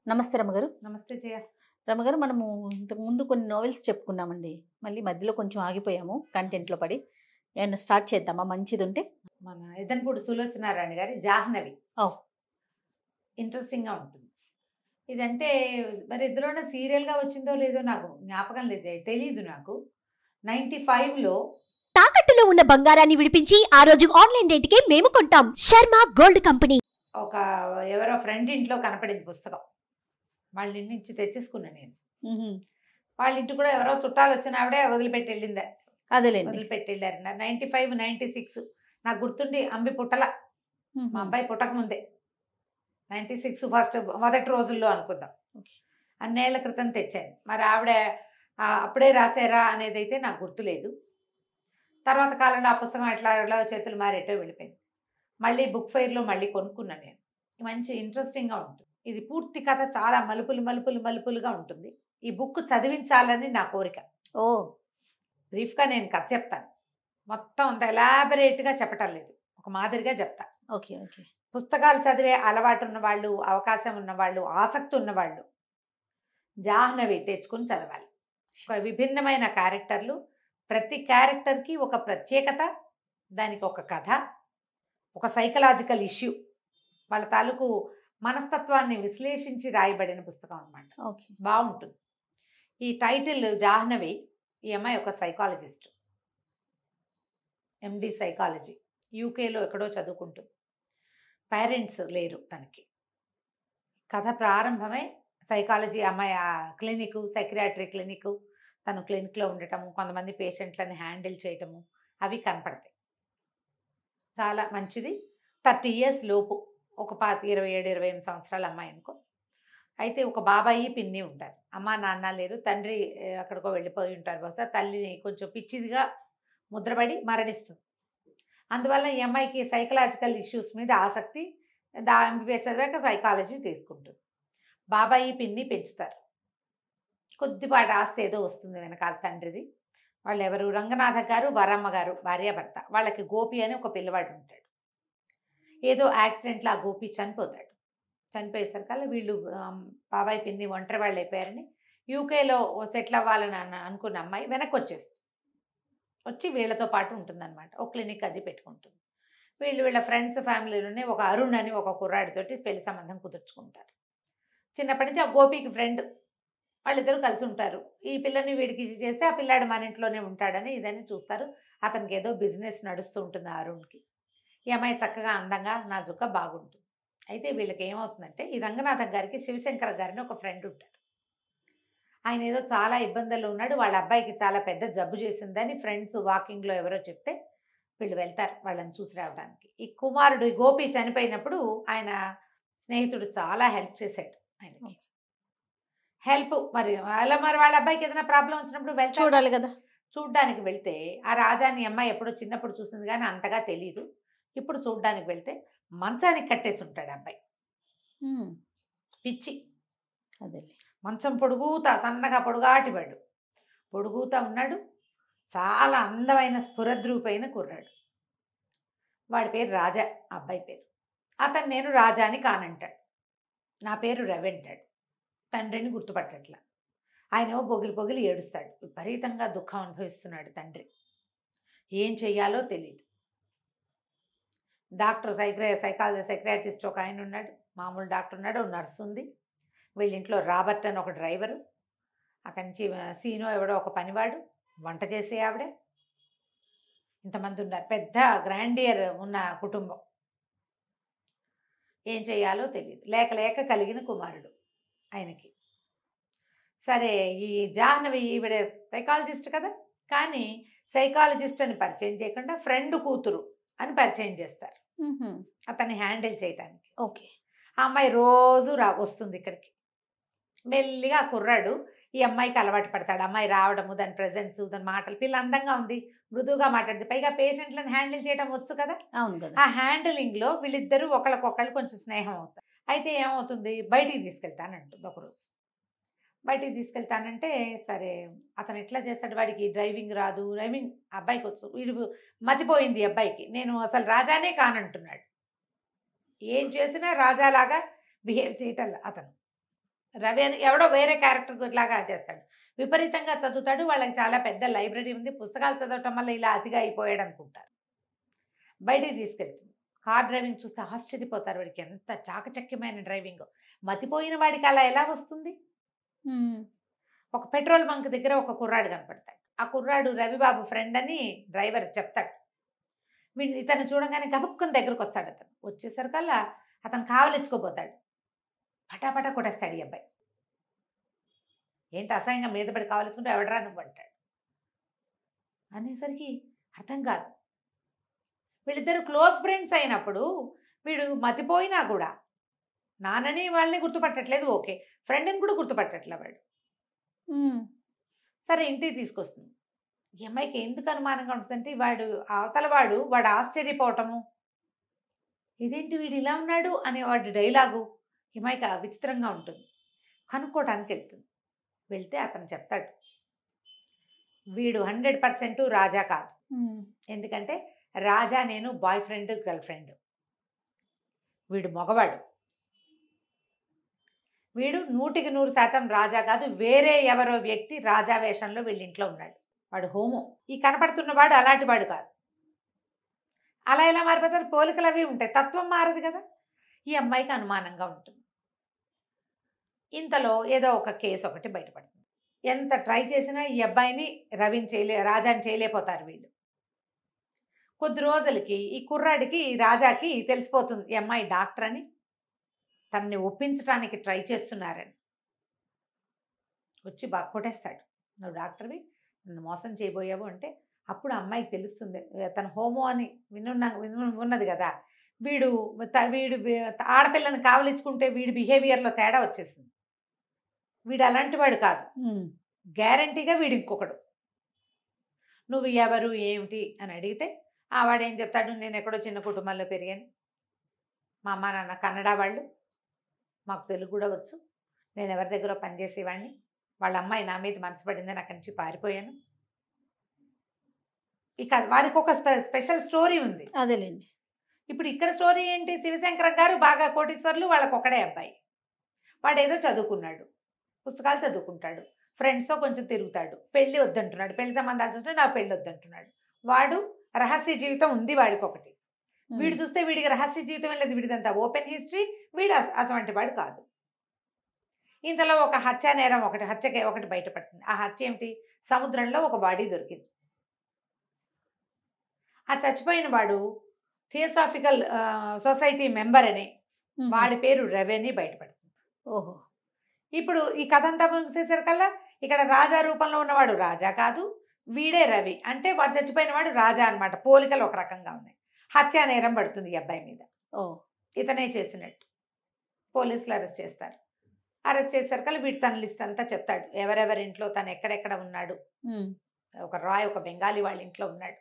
నమస్తే రమగారు. నమస్తే జయ. రమగారు, మనము ఇంతకు ముందు కొన్ని నోవెల్స్ చెప్పుకున్నామండి. మళ్ళీ మధ్యలో కొంచెం ఆగిపోయాము కంటెంట్‌లో పడి. ఏమన్నా స్టార్ట్ చేద్దామా మంచిదుంటే? మన ఎదనపూడి సులోచనారాణి గారి 'జాహ్నవి' ఓహ్! ఇంట్రెస్టింగ్‌గా ఉంటుంది. ఇదంటే మరి ఇందులోనే సీరియల్‌గా వచ్చిందో లేదో నాకు జ్ఞాపకం లేదు. తెలీదు నాకు. 95లో తాకట్టులో ఉన్న బంగారాన్ని విడిపించి ఆ రోజు ఆన్లైన్ రేటుకే మేము కొంటాం. Sharma gold company. ఒక ఎవరో ఫ్రెండ్ ఇంట్లో కనపడింది పుస్తకం. వాళ్ళ ఇంటి నుంచి తెచ్చేసుకున్నా నేను. హుహు. వాళ్ళ ఇంటికి కూడా ఎవరో చుట్టాలొచ్చిన ఆవిడే వదిలిపెట్టి వెళ్ళిందా. అదేలెండి. వదిలిపెట్టి వెళ్ళారు. 95, 96 నాకు గుర్తుండి అంబి పుట్టల. మా హుహు. అబ్బాయి పుట్టక ముందే. 96 ఫస్ట్ మొదటి రోజుల్లో అనుకుందాం. ఓకే. అన్నేళ్ల క్రితం తెచ్చాను. మరి ఆవిడ అప్పుడే రాశారా అనేదైతే నాకు గుర్తులేదు. తర్వాత కాలంలో ఆ పుస్తకం ఎట్లా ఎట్లా చేతులు మారేటో వెళ్ళిపోయింది. మళ్ళీ బుక్ ఫెయిర్‌లో మళ్ళీ కొనుక్కున్నాను నేను. మంచి ఇంట్రెస్టింగ్‌గా ఉంటుంది. ఇది పూర్తి కథ చాలా మలుపులుగా ఉంటుంది. ఈ బుక్ చదివించాలని నా కోరిక. ఓహ్! బ్రీఫ్‌గా నేను కథ చెప్తాను. మొత్తం అంత ఎలాబరేట్‌గా చెప్పటం లేదు. ఒక మాదిరిగా చెప్తా. ఓకే. ఓకే. పుస్తకాలు చదివే అలవాటు ఉన్నవాళ్ళు, అవకాశం ఉన్నవాళ్ళు, ఆసక్తి ఉన్నవాళ్ళు 'జాహ్నవి' తెచ్చుకొని చదవాలి. ఒక విభిన్నమైన క్యారెక్టర్లు, ప్రతి క్యారెక్టర్‌కి ఒక ప్రత్యేకత, దానికి ఒక కథ, ఒక సైకలాజికల్ ఇష్యూ, వాళ్ళ తాలూకు మనస్తత్వాన్ని విశ్లేషించి రాయబడిన పుస్తకం అన్నమాట. ఓకే. బావుంటుంది. ఈ టైటిల్ 'జాహ్నవి' ఈ అమ్మాయి ఒక సైకాలజిస్ట్. MD psychology. యూకేలో ఎక్కడో చదువుకుంటుంది. పేరెంట్స్ లేరు తనకి. కథ ప్రారంభమై సైకాలజీ అమ్మాయి క్లినిక్, సైకియాట్రీ క్లినిక్, తను క్లినిక్‌లో ఉండటము, కొంతమంది పేషెంట్లని హ్యాండిల్ చేయటము అవి కనపడతాయి. చాలా మంచిది. 30 ఇయర్స్ లోపు, ఒక 27, 28 సంవత్సరాల అమ్మాయి అనుకో. అయితే ఒక బాబాయి, పిన్ని ఉంటారు. అమ్మ, నాన్న లేరు. తండ్రి ఎక్కడికో వెళ్ళిపోయి ఉంటారు బహుశా. తల్లిని కొంచెం పిచ్చిదిగా ముద్రపడి మరణిస్తుంది. అందువల్ల ఈ అమ్మాయికి సైకలాజికల్ ఇష్యూస్ మీద ఆసక్తి. ఎంబీబీఎస్ చదివాక సైకాలజీ తీసుకుంటుంది. బాబాయి, పిన్ని పెంచుతారు. కొద్దిపాటి ఆస్తి ఏదో వస్తుంది వెనకాల తండ్రిది. వాళ్ళు ఎవరు? రంగనాథ గారు, వరమ్మ గారు భార్యాభర్త. వాళ్ళకి గోపి అని ఒక పిల్లవాడు ఉంటాడు. ఏదో యాక్సిడెంట్లో ఆ గోపి చనిపోతాడు. చనిపోయేసరికల్లా వీళ్ళు బాబాయ్, పిన్ని ఒంటరి వాళ్ళు అయిపోయారని యూకేలో సెటిల్ అవ్వాలని అనుకున్న అమ్మాయి వెనక్కి వచ్చేస్తుంది. వచ్చి వీళ్ళతో పాటు ఉంటుందన్నమాట. ఒక క్లినిక్ అది పెట్టుకుంటుంది. వీళ్ళ ఫ్రెండ్స్ ఫ్యామిలీలోనే ఒక అరుణ్ అని ఒక కుర్రాడితోటి పెళ్లి సంబంధం కుదుర్చుకుంటారు. చిన్నప్పటి నుంచి ఆ గోపికి ఫ్రెండ్. వాళ్ళిద్దరూ కలిసి ఉంటారు. ఈ పిల్లని వీడికి ఇది చేస్తే ఆ పిల్లాడు మన ఇంట్లోనే ఉంటాడని ఇదని చూస్తారు. అతనికి ఏదో బిజినెస్ నడుస్తూ ఉంటుంది ఆ అరుణ్కి. ఈ అమ్మాయి చక్కగా అందంగా నాజుగ్గా బాగుంటుంది. అయితే వీళ్ళకి ఏమవుతుందంటే, ఈ రంగనాథం గారికి శివశంకర్ గారిని ఒక ఫ్రెండ్ ఉంటారు. ఆయన ఏదో చాలా ఇబ్బందుల్లో ఉన్నాడు. వాళ్ళ అబ్బాయికి చాలా పెద్ద జబ్బు చేసిందని ఫ్రెండ్స్ వాకింగ్లో ఎవరో చెప్తే వీళ్ళు వెళ్తారు వాళ్ళని చూసి రావడానికి. ఈ కుమారుడు ఈ గోపి చనిపోయినప్పుడు ఆయన స్నేహితుడు చాలా హెల్ప్ చేశాడు ఆయనకి. హెల్ప్ మరి అలా మరి వాళ్ళ అబ్బాయికి ఏదైనా ప్రాబ్లం వచ్చినప్పుడు వెళ్తారు. చూడాలి గదా! చూడ్డానికి వెళ్తే ఆ రాజాని అమ్మాయి ఎప్పుడో చిన్నప్పుడు చూసింది కానీ అంతగా తెలీదు. ఇప్పుడు చూడ్డానికి వెళ్తే మంచానికి కట్టేసి ఉంటాడు అబ్బాయి. హ్మ్. పిచ్చి. అదేలే. మంచం పొడుగుతా సన్నగా పొడుగాటివాడు. పొడుగుతా ఉన్నాడు. చాలా అందమైన స్ఫురద్రూపైన కుర్రాడు. వాడి పేరు రాజా, ఆ అబ్బాయి పేరు. అతను నేను రాజా అని కానంటాడు. నా పేరు రవి అంటాడు. తండ్రిని గుర్తుపట్టట్లా. ఆయనేమో పొగిలి ఏడుస్తాడు. విపరీతంగా దుఃఖం అనుభవిస్తున్నాడు తండ్రి. ఏం చెయ్యాలో తెలియదు. డాక్టర్ సైకాట్రిస్ట్ ఒక ఆయన ఉన్నాడు. మామూలు డాక్టర్ ఉన్నాడు. ఓ నర్సు ఉంది. వీళ్ళ ఇంట్లో రాబర్ట్ అని ఒక డ్రైవరు. అక్కడి నుంచి సీనో ఎవడో ఒక పనివాడు. వంట చేసే ఆవిడ. ఇంతమంది ఉన్నారు. పెద్ద గ్రాండియర్ ఉన్న కుటుంబం. ఏం చెయ్యాలో తెలియదు. లేక కలిగిన కుమారుడు ఆయనకి. సరే, ఈ జాహ్నవి ఈవిడ సైకాలజిస్ట్ కదా, కానీ సైకాలజిస్ట్ అని పరిచయం చేయకుండా ఫ్రెండ్ కూతురు అని పరిచయం చేస్తారు హుహు. అతన్ని హ్యాండిల్ చేయడానికి. ఓకే. ఆ అమ్మాయి రోజు వస్తుంది ఇక్కడికి. మెల్లిగా ఆ కుర్రాడు ఈ అమ్మాయికి అలవాటు పడతాడు. అమ్మాయి రావడము, దాని ప్రెజెన్స్, దాని మాటలు. పిల్ల అందంగా ఉంది, మృదువుగా మాట్లాడుతుంది. పైగా పేషెంట్లను హ్యాండిల్ చేయడం వచ్చు కదా. అవును గదా! ఆ హ్యాండిలింగ్లో వీళ్ళిద్దరూ ఒకళ్ళకొకళ్ళు కొంచెం స్నేహం అవుతారు. అయితే ఏమవుతుంది, బయటికి తీసుకెళ్తానంటుంది ఒకరోజు. బయటికి తీసుకెళ్తానంటే సరే, అతను ఎట్లా చేస్తాడు, వాడికి డ్రైవింగ్ రాదు. అబ్బాయికి వచ్చు. వీడు మతిపోయింది అబ్బాయికి. నేను అసలు రాజానే కానంటున్నాడు. ఏం చేసినా రాజాలాగా బిహేవ్ చేయటం అతను. రవి అని ఎవడో వేరే క్యారెక్టర్ లాగా చేస్తాడు. విపరీతంగా చదువుతాడు. వాళ్ళకి చాలా పెద్ద లైబ్రరీ ఉంది. పుస్తకాలు చదవటం వల్ల ఇలా అతిగా అయిపోయాడు అనుకుంటారు. బయటికి తీసుకెళ్తుంది. కార్ డ్రైవింగ్ చూస్తే ఆశ్చర్యపోతారు. వాడికి ఎంత చాకచక్యమైన డ్రైవింగ్. మతిపోయిన వాడికి అలా ఎలా వస్తుంది? ఒక పెట్రోల్ బంక్ దగ్గర ఒక కుర్రాడు కనపడతాడు. ఆ కుర్రాడు రవిబాబు ఫ్రెండ్ అని డ్రైవర్ చెప్తాడు. వీడిని ఇతను చూడగానే గబుక్కుని దగ్గరకు వస్తాడు. అతను వచ్చేసరికల్లా అతను కావలించుకోపోతాడు. పటాపటా కొట్టేస్తాడు ఈ అబ్బాయి. ఏంటి అసహ్యంగా మీద పడి కావలించుకుంటే ఎవడరా నువ్వు అంటాడు. అనేసరికి అర్థం కాదు. వీళ్ళిద్దరు క్లోజ్ ఫ్రెండ్స్ అయినప్పుడు వీడు మతిపోయినా కూడా నాన్నని వాళ్ళని గుర్తుపట్టట్లేదు. ఓకే, ఫ్రెండ్ని కూడా గుర్తుపట్టట్లే వాడు. సరే ఇంటికి తీసుకొస్తుంది. ఈ అమ్మాయికి ఎందుకు అనుమానంగా ఉంటుందంటే అవతల వాడు ఆశ్చర్యపోవటము, ఇదేంటి వీడు ఇలా ఉన్నాడు అనే వాడి డైలాగు ఈ అమ్మాయికి విచిత్రంగా ఉంటుంది. కనుక్కోవటానికి వెళ్తుంది. వెళ్తే అతను చెప్తాడు, వీడు 100% రాజా కాదు. ఎందుకంటే రాజా నేను బాయ్ ఫ్రెండ్ గర్ల్ ఫ్రెండ్. వీడు మగవాడు. వీడు 100% రాజా కాదు. వేరే ఎవరో వ్యక్తి రాజా వేషంలో వీళ్ళ ఇంట్లో ఉన్నాడు. వాడు హోమో. ఈ కనపడుతున్నవాడు అలాంటి వాడు కాదు. అలా ఎలా మారిపోతారు? పోలికలు అవి ఉంటాయి, తత్వం మారదు కదా. ఈ అమ్మాయికి అనుమానంగా ఉంటుంది. ఇంతలో ఏదో ఒక కేసు ఒకటి బయటపడుతుంది. ఎంత ట్రై చేసినా ఈ అబ్బాయిని రాజాని చేయలేకపోతారు వీళ్ళు. కొద్ది రోజులకి ఈ కుర్రాడికి ఈ రాజాకి తెలిసిపోతుంది ఈ అమ్మాయి డాక్టర్ అని. తనని ఒప్పించడానికి ట్రై చేస్తున్నారని వచ్చి బాగా కొట్టేస్తాడు. నువ్వు డాక్టర్వి, నన్ను మోసం చేయబోయావు అంటే అప్పుడు అమ్మాయికి తెలుస్తుంది తను హోమో అని ఉన్నది కదా. వీడు ఆడపిల్లని కావలించుకుంటే వీడి బిహేవియర్లో తేడా వచ్చేసింది. వీడు అలాంటి వాడు కాదు. గ్యారంటీగా వీడు ఇంకొకడు. నువ్వు ఎవరు ఏమిటి అని అడిగితే వాడు ఏం చెప్తాడు, నేను ఎక్కడో చిన్న కుటుంబంలో పెరిగాను, మా అమ్మ నాన్న కన్నడ వాళ్ళు, మాకు తెలుగు కూడా వచ్చు, నేను ఎవరి దగ్గర పనిచేసేవాడిని, వాళ్ళ అమ్మాయి నా మీద మనసు పడిందని అక్కడి నుంచి పారిపోయాను. ఇక వాడికి ఒక స్పెషల్ స్టోరీ ఉంది. అదేలేండి. ఇప్పుడు ఇక్కడ స్టోరీ ఏంటి, శివశంకర్ గారు బాగా కోటీశ్వర్లు, వాళ్ళకి ఒకడే అబ్బాయి. వాడు ఏదో చదువుకున్నాడు, పుస్తకాలు చదువుకుంటాడు, ఫ్రెండ్స్తో కొంచెం తిరుగుతాడు, పెళ్ళి వద్దంటున్నాడు, పెళ్లి సంబంధాలు చూస్తే నా పెళ్ళి వద్దంటున్నాడు. వాడు రహస్య జీవితం ఉంది వాడికి ఒకటి. వీడు చూస్తే వీడికి రహస్య జీవితం లేదు, వీడిదంతా ఓపెన్ హిస్టరీ. వీడు అటువంటి వాడు కాదు. ఇంతలో ఒక హత్య నేరం ఒకటి బయటపడుతుంది. ఆ హత్య ఏమిటి, సముద్రంలో ఒక బాడీ దొరికింది. ఆ చచ్చిపోయిన వాడు థియోసాఫికల్ సొసైటీ మెంబర్ అని, వాడి పేరు రవి అని బయటపడుతుంది. ఓహో. ఇప్పుడు ఈ కథ అంతా చూసేసరికల్లా ఇక్కడ రాజా రూపంలో ఉన్నవాడు రాజా కాదు, వీడే రవి. అంటే వాడు చచ్చిపోయిన వాడు రాజా అనమాట. పోలికలు ఒక రకంగా ఉన్నాయి. హత్యా నేరం పడుతుంది ఈ అబ్బాయి మీద. ఇతనే చేసినట్టు. పోలీసులు అరెస్ట్ చేస్తారు. అరెస్ట్ చేసేసరికల్లా వీడు తన లిస్ట్ అంతా చెప్తాడు, ఎవరెవరి ఇంట్లో తను ఎక్కడెక్కడ ఉన్నాడు. ఒక బెంగాలీ వాళ్ళ ఇంట్లో ఉన్నాడు.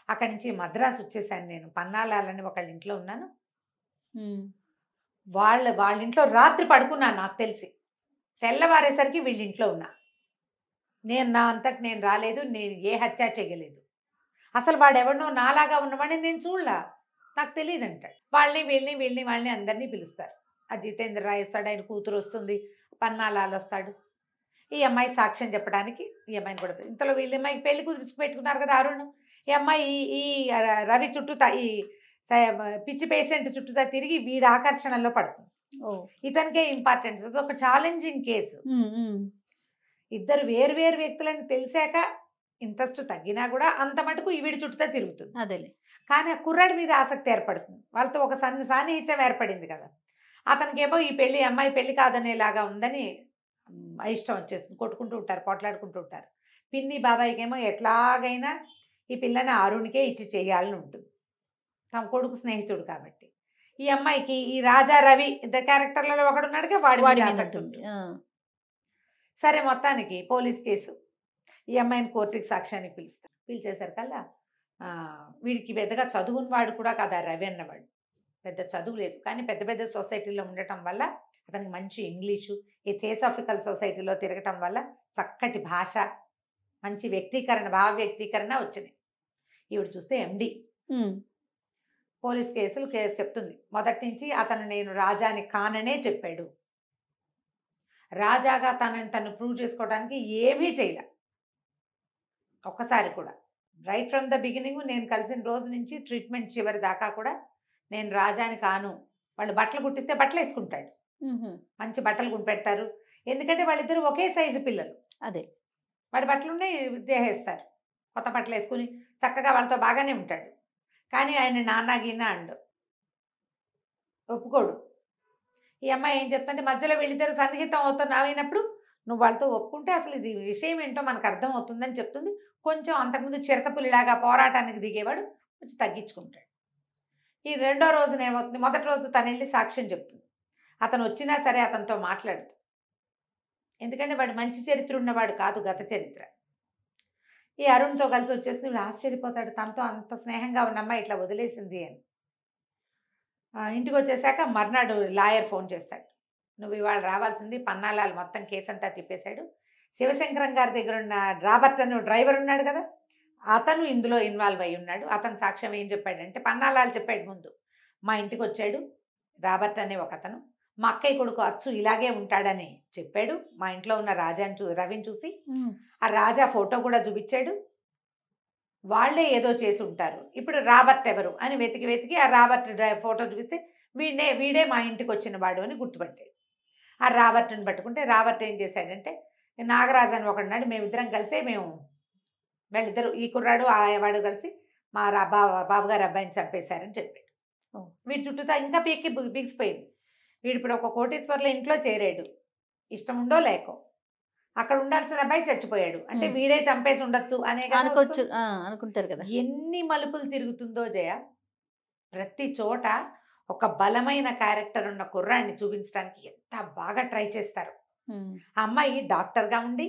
అక్కడి నుంచి మద్రాసు వచ్చేసాను నేను, పన్నాలాలని ఒకళ్ళ ఇంట్లో ఉన్నాను. వాళ్ళ ఇంట్లో రాత్రి పడుకున్నాను నాకు తెలిసి. తెల్లవారేసరికి వీళ్ళ ఇంట్లో ఉన్నా. నా అంతటి నేను రాలేదు, నేను ఏ హత్య చేయలేదు. అసలు వాడెవడనో నాలాగా ఉన్నవాడిని నేను చూడలా, నాకు తెలియదు అంటాడు. వాళ్ళని అందరినీ పిలుస్తారు. ఆ జితేంద్ర రాయ్ వస్తాడు, ఆయన కూతురు వస్తుంది, పన్నాలాలు వస్తాడు. ఈ అమ్మాయి సాక్ష్యం చెప్పడానికి ఈ అమ్మాయిని కూడా. ఇంతలో వీళ్ళ అమ్మాయికి పెళ్లి కుదిర్చి పెట్టుకున్నారు కదా అరుణ్. ఈ అమ్మాయి ఈ రవి చుట్టూతా, ఈ పిచ్చి పేషెంట్ చుట్టూతా తిరిగి వీడి ఆకర్షణలో పడుతుంది. ఇతనికే ఇంపార్టెన్స్. అది ఒక ఛాలెంజింగ్ కేసు. ఇద్దరు వేరు వేరు వ్యక్తులని తెలిసాక ఇంట్రెస్ట్ తగ్గినా కూడా అంత మటుకు వీడి చుట్టూతా తిరుగుతుంది. అదేలే. కానీ ఆ కుర్రాడి మీద ఆసక్తి ఏర్పడుతుంది. వాళ్ళతో ఒక సాన్నిహిత్యం ఏర్పడింది కదా. అతనికేమో ఈ అమ్మాయి పెళ్లి కాదనేలాగా ఉందని ఇష్టం వచ్చేస్తుంది. కొట్టుకుంటూ ఉంటారు, పోట్లాడుకుంటూ ఉంటారు. పిన్ని బాబాయికేమో ఎట్లాగైనా ఈ పిల్లని అరుణ్కే ఇచ్చి చేయాలని ఉంటుంది, తమ కొడుకు స్నేహితుడు కాబట్టి. ఈ అమ్మాయికి ఈ రాజా రవి ఇద్దరు క్యారెక్టర్లలో ఒకడున్నాడుగా, వాడి ఆసక్తి ఉంటుంది. సరే, మొత్తానికి పోలీస్ కేసు. ఈ అమ్మాయిని కోర్టుకి సాక్ష్యానికి పిలుస్తారు. పిలిచేసరికల్లా వీడికి పెద్దగా చదువుని వాడు కూడా కాదు ఆ రవి అన్నవాడు. పెద్ద చదువు లేదు, కానీ పెద్ద పెద్ద సొసైటీలో ఉండటం వల్ల అతనికి మంచి ఇంగ్లీషు, ఈ థియోసాఫికల్ సొసైటీలో తిరగటం వల్ల చక్కటి భాష, మంచి భావ వ్యక్తీకరణ వచ్చినాయి. ఈవిడ చూస్తే ఎండి. పోలీస్ కేసులు చెప్తుంది. మొదటి నుంచి అతను నేను రాజాని కాననే చెప్పాడు. రాజాగా తను ప్రూవ్ చేసుకోవడానికి ఏమీ చేయలే ఒక్కసారి కూడా. రైట్ ఫ్రమ్ ద బిగినింగ్ నేను కలిసిన రోజు నుంచి ట్రీట్మెంట్ చివరి దాకా కూడా నేను రాజాని కాను. వాళ్ళు బట్టలు కుట్టిస్తే బట్టలు వేసుకుంటాడు, మంచి బట్టలు కుట్టిపెడతారు. ఎందుకంటే వాళ్ళిద్దరు ఒకే సైజు పిల్లలు. అదే వాడి బట్టలు ఉన్నాయి దేహేస్తారు, కొత్త బట్టలు వేసుకుని చక్కగా వాళ్ళతో బాగానే ఉంటాడు. కానీ ఆయన నాన్న గిన్న అండు, ఒప్పుకోడు. ఈ అమ్మాయి ఏం చెప్తుంటే మధ్యలో వీళ్ళిద్దరు సన్నిహితం అయినప్పుడు నువ్వు వాళ్ళతో ఒప్పుకుంటే అసలు ఇది విషయం ఏంటో మనకు అర్థం అవుతుందని చెప్తుంది. కొంచెం అంతకుముందు చిరతపులిలాగా పోరాటానికి దిగేవాడు కొంచెం తగ్గించుకుంటాడు. ఈ రెండో రోజున ఏమవుతుంది, మొదటి రోజు తను వెళ్ళి సాక్ష్యం చెప్తుంది. అతను వచ్చినా సరే అతనితో మాట్లాడుతుంది, ఎందుకంటే వాడు మంచి చరిత్ర ఉన్నవాడు కాదు, గత చరిత్ర. ఈ అరుణ్తో కలిసి వచ్చేసి వీడు ఆశ్చర్యపోతాడు, తనతో అంత స్నేహంగా ఉన్న అమ్మాయి ఇట్లా వదిలేసింది అని. ఇంటికి వచ్చేసాక మర్నాడు లాయర్ ఫోన్ చేస్తాడు, నువ్వు ఇవాళ రావాల్సింది, పన్నాలాలు మొత్తం కేసు అంతా తిప్పేశాడు. శివశంకరం గారి దగ్గర ఉన్న రాబర్ట్ అని డ్రైవర్ ఉన్నాడు కదా, అతను ఇందులో ఇన్వాల్వ్ అయి ఉన్నాడు. అతను సాక్ష్యం ఏం చెప్పాడంటే, పన్నాలాలు చెప్పాడు ముందు, మా ఇంటికి వచ్చాడు రాబర్ట్ అనే ఒక అతను, మా అక్కయ్య కొడుకు అచ్చు ఇలాగే ఉంటాడని చెప్పాడు. మా ఇంట్లో ఉన్న రవిని చూసి ఆ రాజా ఫోటో కూడా చూపించాడు, వాళ్ళే ఏదో చేసి ఉంటారు. ఇప్పుడు రాబర్ట్ ఎవరు అని వెతికి ఆ రాబర్ట్ ఫోటో చూపిస్తే వీడే మా ఇంటికి వచ్చిన వాడు అని గుర్తుపట్టాడు. ఆ రాబర్ట్ని పట్టుకుంటే రాబర్ట్ ఏం చేశాడంటే, నాగరాజు అని ఒకడున్నాడు, మేమిద్దరం కలిసే వీళ్ళిద్దరు ఈ కుర్రాడు వాడు కలిసి మా బాబుగారు అబ్బాయిని చంపేశారని చెప్పాడు. వీడి చుట్టూతో ఇంకా బిగిసిపోయింది. వీడు ఇప్పుడు ఒక కోటీశ్వర్ల ఇంట్లో చేరాడు, ఇష్టం ఉండో లేకో. అక్కడ ఉండాల్సిన అబ్బాయి చచ్చిపోయాడు అంటే వీడే చంపేసి ఉండొచ్చు అనే అనుకోవచ్చు, అనుకుంటారు కదా. ఎన్ని మలుపులు తిరుగుతుందో జయ. ప్రతి చోట ఒక బలమైన క్యారెక్టర్ ఉన్న కుర్రాడిని చూపించడానికి ఎంత బాగా ట్రై చేస్తారు. ఆ అమ్మాయి డాక్టర్గా ఉండి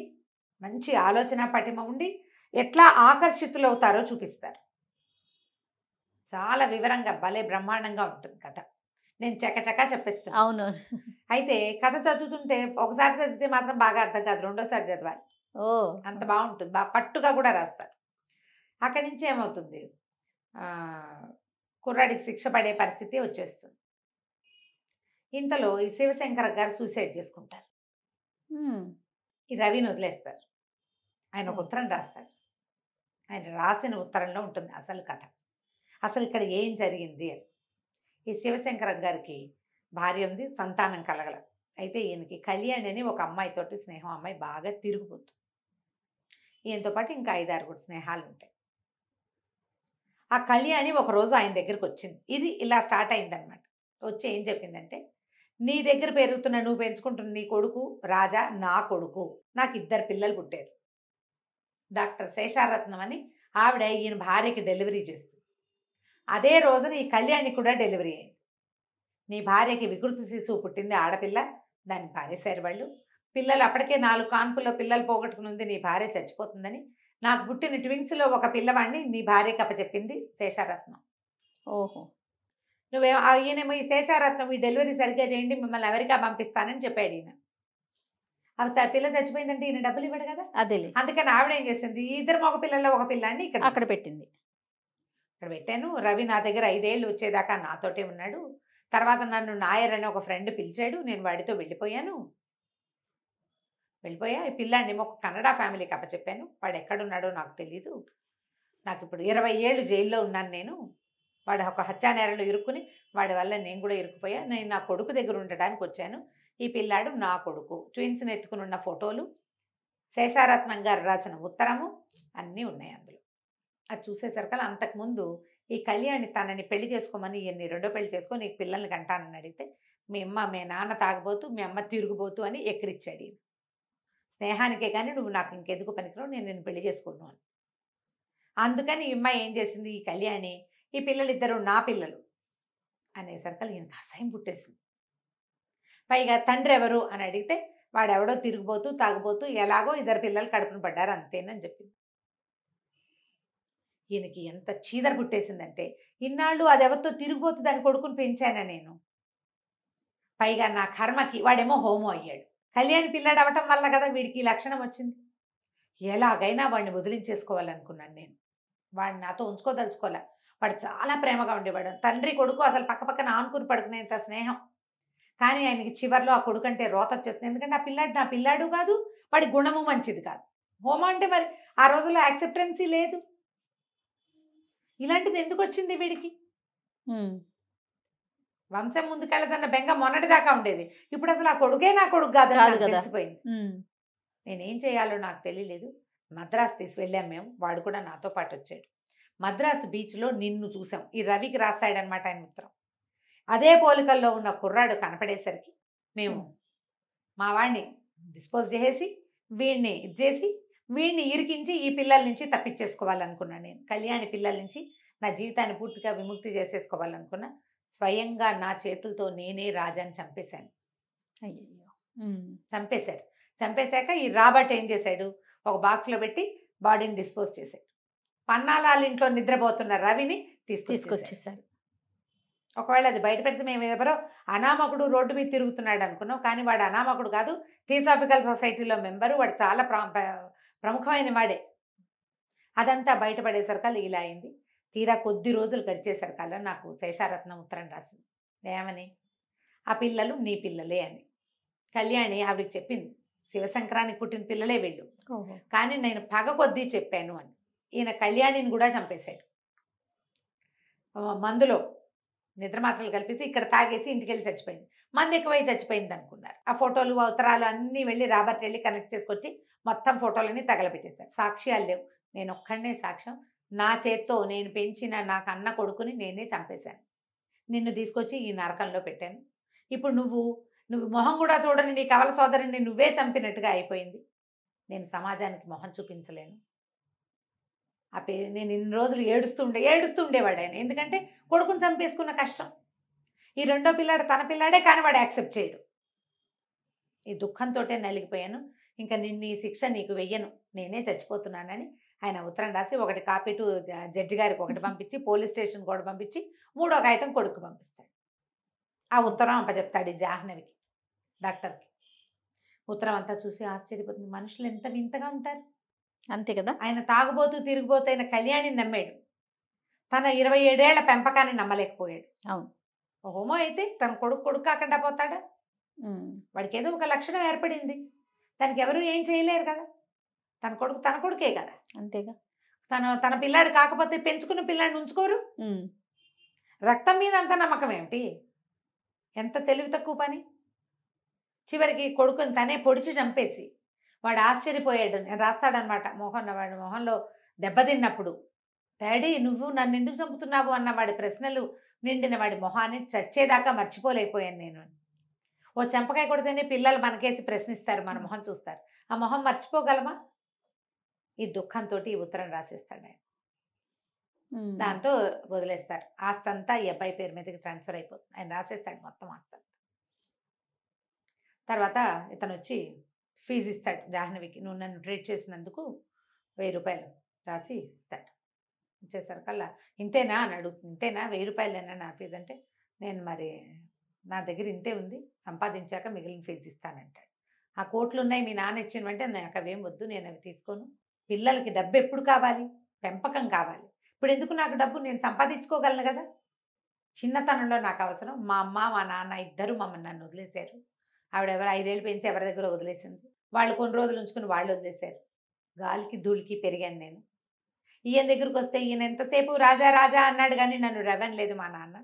మంచి ఆలోచన పటిమ ఉండి ఎట్లా ఆకర్షితులవుతారో చూపిస్తారు. చాలా వివరంగా భలే బ్రహ్మాండంగా ఉంటుంది కథ. నేను చకచకా చెప్పేస్తాను. అవును. అయితే కథ చదువుతుంటే ఒకసారి చదివితే మాత్రం బాగా అర్థం కాదు, రెండోసారి చదవాలి. అంత బాగుంటుంది, బాగా పట్టుగా కూడా రాస్తారు. అక్కడి నుంచి ఏమవుతుంది, కుర్రాడికి శిక్ష పడే పరిస్థితి వచ్చేస్తుంది. ఇంతలో ఈ శివశంకర గారు సూసైడ్ చేసుకుంటారు. ఈ రవిని వదిలేస్తారు. ఆయన ఒక ఉత్తరం రాస్తాడు. ఆయన రాసిన ఉత్తరంలో ఉంటుంది అసలు కథ, అసలు ఇక్కడ ఏం జరిగింది అని. ఈ శివశంకర గారికి భార్య ఉంది, సంతానం కలగల. అయితే ఈయనకి కళ్యాణి అని ఒక అమ్మాయితోటి స్నేహం, అమ్మాయి బాగా తిరుగుతుంది. ఈయనతో పాటు ఇంకా 5-6 స్నేహాలు ఉంటాయి. ఆ కళ్యాణి ఒకరోజు ఆయన దగ్గరికి వచ్చింది. ఇది ఇలా స్టార్ట్ అయిందనమాట. వచ్చి ఏం చెప్పిందంటే, నీ దగ్గర నువ్వు పెంచుకుంటున్న నీ కొడుకు రాజా నా కొడుకు, నాకు 2 పిల్లలు పుట్టారు. డాక్టర్ శేషారత్నం అని ఆవిడ ఈయన భార్యకి డెలివరీ చేస్తుంది. అదే రోజున ఈ కళ్యాణి కూడా డెలివరీ అయింది. నీ భార్యకి వికృతి శిశువు పుట్టింది, ఆడపిల్ల, దాన్ని పారేశారు వాళ్ళు. పిల్లలు అప్పటికే 4 కాన్పుల్లో పిల్లలు పోగొట్టుకుని ఉంది, నీ భార్య చచ్చిపోతుందని నాకు పుట్టిన ట్విన్స్లో ఒక పిల్లవాడిని నీ భార్యకి అప్పచెప్పింది శేషారత్నం. ఓహో, నువ్వేమో ఈయనేమో ఈ శేషారత్నం ఈ డెలివరీ సరిగ్గా చేయండి, మిమ్మల్ని అమెరికా పంపిస్తానని చెప్పాడు ఈయన. పిల్ల చచ్చిపోయిందంటే ఈయన డబ్బులు ఇవ్వడు కదా, అదేలే. అందుకని ఆవిడ ఏం చేసింది, 2 మగ పిల్లల్లో ఒక పిల్లాన్ని అక్కడ పెట్టింది. ఇక్కడ పెట్టాను. రవి నా దగ్గర 5 ఏళ్ళు వచ్చేదాకా నాతోటే ఉన్నాడు. తర్వాత నన్ను నాయర్ అని ఒక ఫ్రెండ్ పిలిచాడు, నేను వాడితో వెళ్ళిపోయా. ఈ పిల్లాన్ని ఒక కన్నడ ఫ్యామిలీకి అప్పచెప్పాను. వాడు ఎక్కడున్నాడో నాకు తెలీదు. నాకు ఇప్పుడు 20 ఏళ్ళు జైల్లో ఉన్నాను నేను. వాడు ఒక హత్యానేరంలో ఇరుక్కుని వాడి వల్ల నేను కూడా ఇరుక్కుపోయా. నేను నా కొడుకు దగ్గర ఉండడానికి వచ్చాను. ఈ పిల్లాడు నా కొడుకు. ట్విన్స్ని ఎత్తుకుని ఉన్న ఫోటోలు, శేషారత్నం గారు రాసిన ఉత్తరము అన్నీ ఉన్నాయి అందులో. అది చూసేసరికల్లా అంతకుముందు ఈ కళ్యాణి తనని పెళ్లి చేసుకోమని ఈయన్ని 2వ పెళ్లి చేసుకొని నీకు పిల్లల్ని కంటానని అడిగితే, మీ నాన్న తాగబోతూ మీ అమ్మ తిరుగుబోతూ అని ఎక్కిరిచ్చాడు ఈయన. స్నేహానికే కానీ నువ్వు నాకు ఇంకెందుకు పనికిరావు, నేను నిన్ను పెళ్లి చేసుకోను అని. అందుకని ఈ అమ్మాయి ఏం చేసింది, ఈ కళ్యాణి ఈ పిల్లలిద్దరూ నా పిల్లలు అనేసరికల్లా ఈయనకు అసహ్యం పుట్టేసింది. పైగా తండ్రి ఎవరు అని అడిగితే, వాడెవడో తిరిగిపోతూ తాగుబోతూ ఎలాగో 2 పిల్లలు కడుపున పడ్డారు అంతేనని చెప్పింది. ఈయనకి ఎంత చీదర పుట్టేసిందంటే, ఇన్నాళ్ళు అదెవరితో తిరిగిపోతూ దాని కొడుకుని పెంచానా నేను, పైగా నా కర్మకి వాడేమో హోమో అయ్యాడు. కళ్యాణి పిల్లాడు అవటం వల్ల కదా వీడికి ఈ లక్షణం వచ్చింది. ఎలాగైనా వాడిని వదిలించేసుకోవాలనుకున్నాను నేను. వాడిని నాతో ఉంచుకోదలుచుకోలే. వాడు చాలా ప్రేమగా ఉండేవాడు. తండ్రి కొడుకు అసలు పక్కపక్కన ఆనుకుని పడుకునేంత స్నేహం. కానీ ఆయనకి చివర్లో ఆ కొడుకు అంటే రోత వచ్చేస్తుంది. ఎందుకంటే ఆ పిల్లాడు నా పిల్లాడు కాదు, వాడి గుణము మంచిది కాదు. హోమం అంటే మరి ఆ రోజుల్లో యాక్సెప్టెన్సీ లేదు. ఇలాంటిది ఎందుకు వచ్చింది వీడికి? వంశం ముందుకెళ్ళదన్న బెంగ మొన్నటిదాకా ఉండేది. ఇప్పుడు అసలు ఆ కొడుకే నా కొడుకు కాదని కాదు నాకు కదా. తెలిసిపోయింది. నేనేం చేయాలో నాకు తెలియలేదు. మద్రాసు వెళ్ళాం మేము. వాడు కూడా నాతో పాటు వచ్చాడు. మద్రాసు బీచ్లో నిన్ను చూసాం. ఈ రవికి రాస్తాడనమాట ఆయన ఉత్తరం. అదే పోలికల్లో ఉన్న కుర్రాడు కనపడేసరికి మేము మా వాడిని డిస్పోజ్ చేసి వీడిని ఇచ్చేసి వీడిని ఇరికించి ఈ పిల్లల నుంచి తప్పించేసుకోవాలనుకున్నాను. నేను కళ్యాణి పిల్లల నుంచి నా జీవితాన్ని పూర్తిగా విముక్తి చేసేసుకోవాలనుకున్నా. స్వయంగా నా చేతులతో నేనే రాజాని చంపేశాను. అయ్యో. చంపేశారు. చంపేశాక ఈ రాబర్ట్ ఏం చేశాడు, ఒక బాక్స్లో పెట్టి బాడీని డిస్పోజ్ చేశాడు. పన్నాలాల ఇంట్లో నిద్రపోతున్న రవిని తీసుకొచ్చేసారు. ఒకవేళ అది బయట పెడితే మేము ఎవరో అనామకుడు రోడ్డు మీద తిరుగుతున్నాడు అనుకున్నాం. కానీ వాడు అనామకుడు కాదు, థియోసాఫికల్ సొసైటీలో మెంబరు. వాడు చాలా ప్రముఖమైన వాడే. అదంతా బయటపడేసరికల్లా ఇలా అయింది. తీరా కొద్ది రోజులు గడిచేసరికల్లా నాకు శేషారత్నం ఉత్తరం రాసింది. ఏమని? ఆ పిల్లలు నీ పిల్లలే అని. కళ్యాణి ఆవిడకి చెప్పింది, శివశంకరానికి పుట్టిన పిల్లలే వీళ్ళు, కానీ నేను పగ కొద్దీ చెప్పాను అని. ఈయన కళ్యాణిని కూడా చంపేశాడు. మందులో నిద్ర మాత్రలు కల్పిస్తే ఇక్కడ తాగేసి ఇంటికి వెళ్ళి చచ్చిపోయింది. మంది ఎక్కువై చచ్చిపోయింది అనుకున్నారు. ఆ ఫోటోలు ఉత్తరాలు అన్నీ వెళ్ళి రాబర్ట్ వెళ్ళి కనెక్ట్ చేసుకొచ్చి మొత్తం ఫోటోలన్నీ తగలబెట్టేశారు. సాక్ష్యాలు లేవు. నేను ఒక్కడనే సాక్ష్యం. నా చేత్తో నేను పెంచిన నాకు అన్న కొడుకుని నేనే చంపేశాను. నిన్ను తీసుకొచ్చి ఈ నరకంలో పెట్టాను. ఇప్పుడు నువ్వు మొహం కూడా చూడని నీ కవల సోదరుని నువ్వే చంపినట్టుగా అయిపోయింది. నేను సమాజానికి మొహం చూపించలేను. నేను ఇన్ని రోజులు ఏడుస్తుండేవాడు ఆయన. ఎందుకంటే కొడుకుని చంపేసుకున్న కష్టం. ఈ రెండో పిల్లాడు తన పిల్లాడే, కానీ వాడు యాక్సెప్ట్ చేయడు. ఈ దుఃఖంతో నలిగిపోయాను. ఇంకా నిన్ను ఈ శిక్ష నీకు వెయ్యను, నేనే చచ్చిపోతున్నానని ఆయన ఉత్తరం రాసి ఒకటి కాపీ టు జడ్జి గారికి ఒకటి పంపించి, పోలీస్ స్టేషన్ కూడా పంపించి, 3వ కాగితం కొడుకు పంపిస్తాడు. ఆ ఉత్తరం అప్పచెప్తాడు జాహ్నవికి, డాక్టర్కి. ఉత్తరం అంతా చూసి ఆశ్చర్యపోతుంది. మనుషులు ఎంత వింతగా ఉంటారు. అంతే కదా. ఆయన తాగుబోతూ తిరిగిపోతైన కళ్యాణిని నమ్మాడు. తన 27 ఏళ్ల పెంపకాన్ని నమ్మలేకపోయాడు. అవును. హోమో అయితే తన కొడుకు కాకుండా పోతాడా? వాడికి ఏదో ఒక లక్షణం ఏర్పడింది. దానికి ఎవరు ఏం చేయలేరు కదా. తన కొడుకే కదా. అంతేగా. తన పిల్లాడు కాకపోతే పెంచుకున్న పిల్లాడిని ఉంచుకోరు. రక్తం మీద అంత నమ్మకం ఏమిటి? ఎంత తెలివి తక్కువ పని. చివరికి కొడుకుని తనే పొడిచి చంపేసి వాడు ఆశ్చర్యపోయాడు. రాస్తాడనమాట వాడి మొహంలో దెబ్బతిన్నప్పుడు, డాడీ నువ్వు నన్ను ఎందుకు చంపుతున్నావు అన్న వాడి ప్రశ్నలు నిండిన వాడి మొహాన్ని చచ్చేదాకా మర్చిపోలేకపోయాను నేను. ఓ చెంపకాయ కొడితేనే పిల్లలు మనకేసి ప్రశ్నిస్తారు, మన మొహం చూస్తారు. ఆ మొహం మర్చిపోగలమా? ఈ దుఃఖంతో ఈ ఉత్తరం రాసేస్తాడు ఆయన. దాంతో వదిలేస్తారు. ఆస్తంతా ఈ అబ్బాయి పేరు మీదకి ట్రాన్స్ఫర్ అయిపోతుంది. ఆయన రాసేస్తాడు మొత్తం ఆస్తంతా. తర్వాత ఇతను వచ్చి ఫీజు ఇస్తాడు జాహ్నవికి. నువ్వు నన్ను ట్రీట్ చేసినందుకు 1000 రూపాయలు రాసి ఇస్తాడు. ఇచ్చేసరికల్లా ఇంతేనా అని అడుగుతుంది. ఇంతేనా, 1000 రూపాయలేనా నా ఫీజు అంటే, నేను మరి నా దగ్గర ఇంతే ఉంది, సంపాదించాక మిగిలిన ఫీజు ఇస్తానంటాడు. ఆ కోట్లు ఉన్నాయి మీ నాన్న ఇచ్చినవంటే నాకు అవేం వద్దు, నేను అవి తీసుకోను. పిల్లలకి డబ్బు ఎప్పుడు కావాలి? పెంపకం కావాలి. ఇప్పుడు ఎందుకు నాకు డబ్బు? నేను సంపాదించుకోగలను కదా. చిన్నతనంలో నాకు అవసరం. మా అమ్మ మా నాన్న ఇద్దరు నన్ను వదిలేశారు. ఆవిడెవరు 5 ఏళ్ళు పెంచి ఎవరి దగ్గర వదిలేసింది. వాళ్ళు కొన్ని రోజులు ఉంచుకుని వాళ్ళు వదిలేశారు. గాలికి ధూళికి పెరిగాను నేను. ఈయన దగ్గరికి వస్తే ఈయన ఎంతసేపు రాజా రాజా అన్నాడు, కానీ నన్ను రవనలేదు మా నాన్న.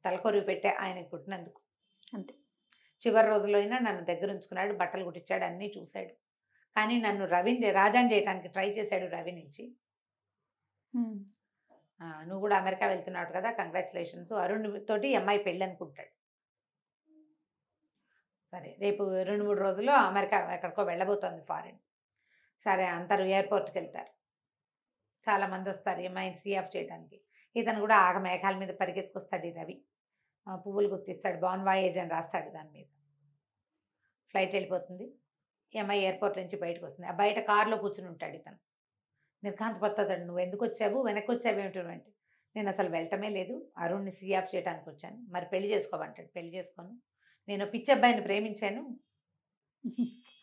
తలకొరువు పెట్టే ఆయనకు పుట్టినందుకు. అంతే. చివరి రోజుల్లో అయినా నన్ను దగ్గర ఉంచుకున్నాడు, బట్టలు కుట్టించాడు, అన్నీ చూశాడు. కానీ నన్ను రాజాని చేయడానికి ట్రై చేశాడు రవి నుంచి. నువ్వు కూడా అమెరికా వెళ్తున్నావు కదా, కంగ్రాచులేషన్స్, అరుణ్ తోటి అమ్మాయి పెళ్ళి అనుకుంటాడు. సరే రేపు 2-3 రోజుల్లో అమెరికా ఎక్కడికో వెళ్ళబోతోంది, ఫారిన్. సరే అందరూ ఎయిర్పోర్ట్కి వెళ్తారు. చాలామంది వస్తారు ఈ అమ్మాయిని సీ ఆఫ్ చేయడానికి. ఇతను కూడా ఆగ మేఘాల మీద పరిగెత్తుకొస్తాడు. ఈ రవి పువ్వులు గుర్తిస్తాడు, బాన్ వాయేజ్ అని రాస్తాడు దాని మీద. ఫ్లైట్ వెళ్ళిపోతుంది. ఈ అమ్మాయి ఎయిర్పోర్ట్ నుంచి బయటకు వస్తుంది. ఆ బయట కారులో కూర్చుని ఉంటాడు ఇతను. నిర్ఘాంతపడతాడు. నువ్వు ఎందుకు వచ్చావు, వెనక్కి వచ్చావు ఏమిటంటే, నేను అసలు వెళ్ళటమే లేదు, అరుణ్ని సీ ఆఫ్ చేయడానికి వచ్చాను. మరి పెళ్లి చేసుకోమంటాడు. పెళ్లి చేసుకోను, నేను పిచ్చి అబ్బాయిని ప్రేమించాను,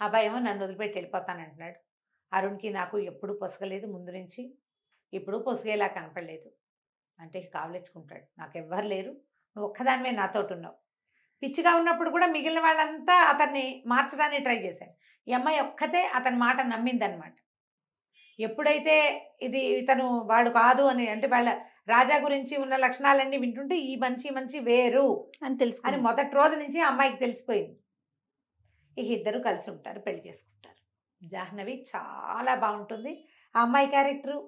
అబ్బాయి ఏమో నన్ను వదిలిపెట్టి వెళ్ళిపోతానంటున్నాడు. అరుణ్కి నాకు ఎప్పుడు పొసగలేదు ముందు నుంచి, ఇప్పుడు పొసగేలా కనపడలేదు అంటే కావలించుకుంటాడు. నాకు ఎవ్వరు లేరు, నువ్వు ఒక్కదానివే నాతోటి ఉన్నావు, పిచ్చిగా ఉన్నప్పుడు కూడా మిగిలిన వాళ్ళంతా అతన్ని మార్చడానికి ట్రై చేశారు. ఈ అమ్మాయి ఒక్కతే అతని మాట నమ్మిందనమాట. ఎప్పుడైతే ఇది ఇతను వాడు కాదు అని, అంటే వాళ్ళ రాజా గురించి ఉన్న లక్షణాలన్నీ వింటుంటే ఈ మనిషి వేరు అని అని తెలుసుకుని మొదటి రోజు నుంచి ఆ అమ్మాయికి తెలిసిపోయింది. ఇక ఇద్దరు కలిసి ఉంటారు, పెళ్లి చేసుకుంటారు. జాహ్నవి చాలా బాగుంటుంది. ఆ అమ్మాయి క్యారెక్టరు,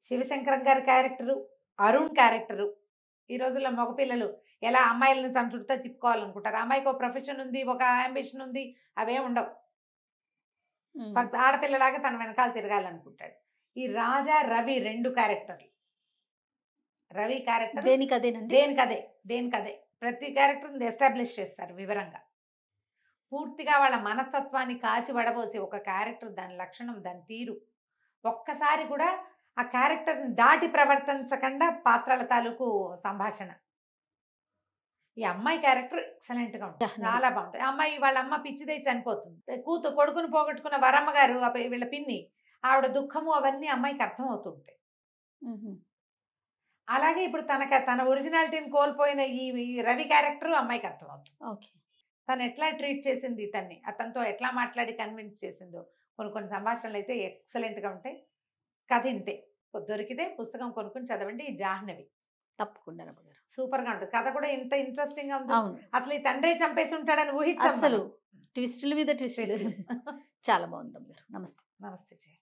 శివశంకరం గారి క్యారెక్టరు, అరుణ్ క్యారెక్టరు. ఈ రోజుల్లో మగపిల్లలు ఎలా అమ్మాయిలను తన చుట్టూ తిప్పుకోవాలనుకుంటారు. అమ్మాయికి ఒక ప్రొఫెషన్ ఉంది, ఒక అంబిషన్ ఉంది, అవే ఉండవు. భక్త ఆడపిల్లలాగా తన వెనకాల తిరగాలనుకుంటాడు. ఈ రాజా రవి 2 క్యారెక్టర్లు. రవి క్యారెక్టర్ దేనికదేనండి. దేనికదే ప్రతి క్యారెక్టర్ని ఎస్టాబ్లిష్ చేస్తారు వివరంగా. పూర్తిగా వాళ్ళ మనస్తత్వాన్ని కాచి వడబోసి ఒక క్యారెక్టర్, దాని లక్షణం, దాని తీరు, ఒక్కసారి కూడా ఆ క్యారెక్టర్ని దాటి ప్రవర్తించకుండా పాత్రల తాలూకు సంభాషణ. ఈ అమ్మాయి క్యారెక్టర్ ఎక్సలెంట్గా ఉంటుంది, జాహ్నవి. చాలా బాగుంటుంది. అమ్మాయి వాళ్ళ అమ్మ పిచ్చిదై చనిపోతుంది. కొడుకును పోగొట్టుకున్న వరమ్మ గారు వీళ్ళ పిన్ని, ఆవిడ దుఃఖము అవన్నీ అమ్మాయికి అర్థమవుతుంటాయి. అలాగే ఇప్పుడు తన ఒరిజినాలిటీని కోల్పోయిన ఈ రవి క్యారెక్టర్ అమ్మాయికి అర్థమవుతుంది. ఓకే. తను ఎట్లా ట్రీట్ చేసింది ఇతన్ని, అతనితో ఎట్లా మాట్లాడి కన్విన్స్ చేసిందో, కొన్ని సంభాషణలు అయితే ఎక్సలెంట్గా ఉంటాయి. కథ ఇంతే. దొరికితే పుస్తకం కొనుక్కొని చదవండి. ఈ జాహ్నవి తప్పకుండా రమ్మగారు. సూపర్గా ఉంటుంది. కథ కూడా ఇంత ఇంట్రెస్టింగ్గా ఉంది. అవును, అసలు ఈ తండ్రి చంపేసి ఉంటాడని ఊహించాం అసలు మనం. ట్విస్టుల మీద ట్విస్టులు. Twist. చాలా బాగుంది రమ్మగారు. నమస్తే. నమస్తే జయ.